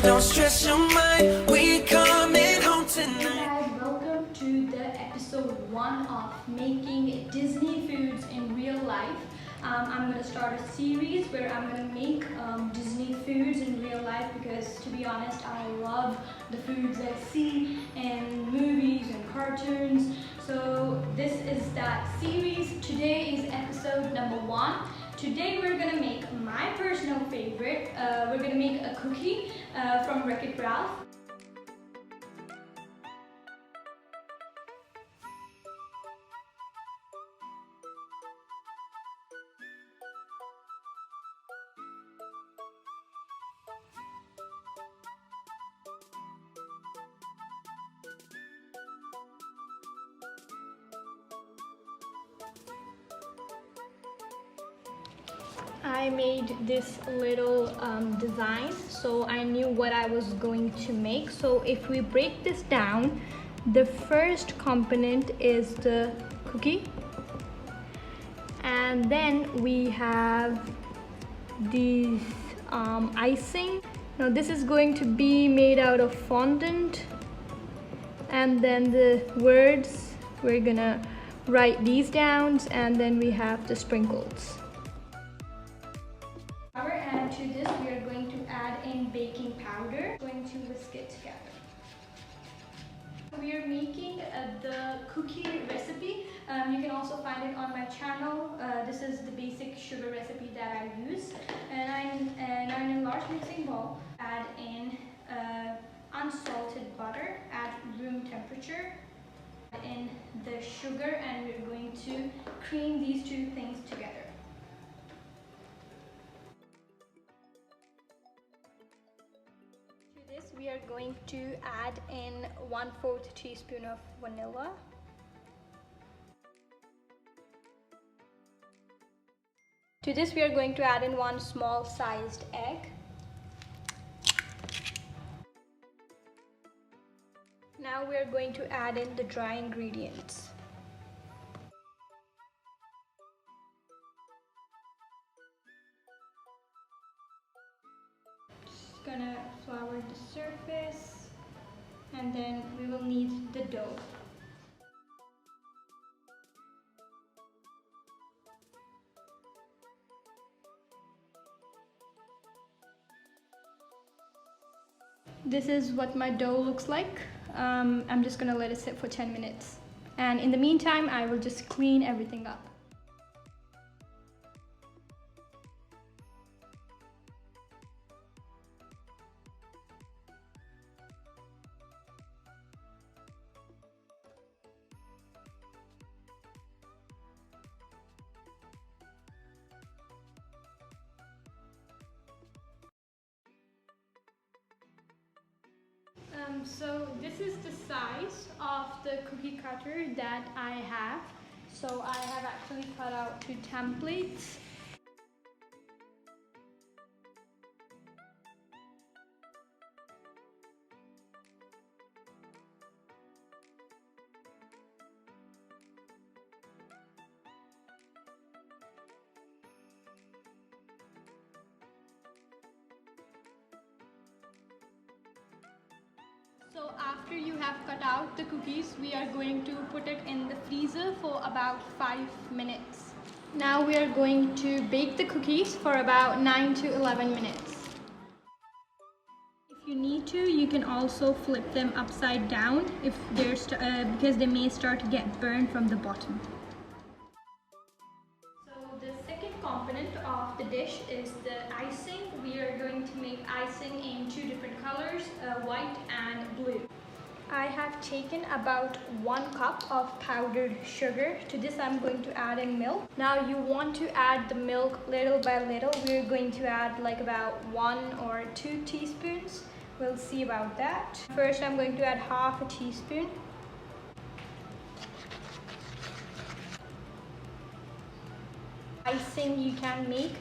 don't stress your mind. We coming home tonight. Hey guys, welcome to the episode 1 of making Disney foods in real life. I'm going to start a series where I'm going to make Disney foods in real life because, to be honest, I love the foods I see in movies and cartoons. So this is that series. Today is episode number 1. Today we're going to make my personal favorite. We're going to make a cookie from Wreck-It Ralph. I made this little design, so I knew what I was going to make. So if we break this down, the first component is the cookie, and then we have the icing. Now this is going to be made out of fondant, and then the words, we're gonna write these down, and then we have the sprinkles. And to this we are going to add in baking powder. Going to whisk it together. We are making the cookie recipe. You can also find it on my channel. This is the basic sugar recipe that I use. And I'm in a large mixing bowl. Add in unsalted butter at room temperature. Add in the sugar, and we're going to cream these two things together. We are going to add in 1/4 teaspoon of vanilla. To this we are going to add in 1 small sized egg. Now we are going to add in the dry ingredients. Gonna flour the surface, and then we will need the dough. This is what my dough looks like. I'm just gonna let it sit for 10 minutes, and in the meantime I will just clean everything up. So this is the size of the cookie cutter that I have. So I have actually cut out 2 templates. So after you have cut out the cookies, we are going to put it in the freezer for about 5 minutes. Now we are going to bake the cookies for about 9 to 11 minutes. If you need to, you can also flip them upside down if because they may start to get burned from the bottom. So the second component of the dish is the icing. We are going to make icing in 2 different colors, white and blue. I have taken about 1 cup of powdered sugar. To this I'm going to add in milk. Now you want to add the milk little by little. We're going to add like about 1 or 2 teaspoons. We'll see about that. First I'm going to add half a teaspoon. Icing you can make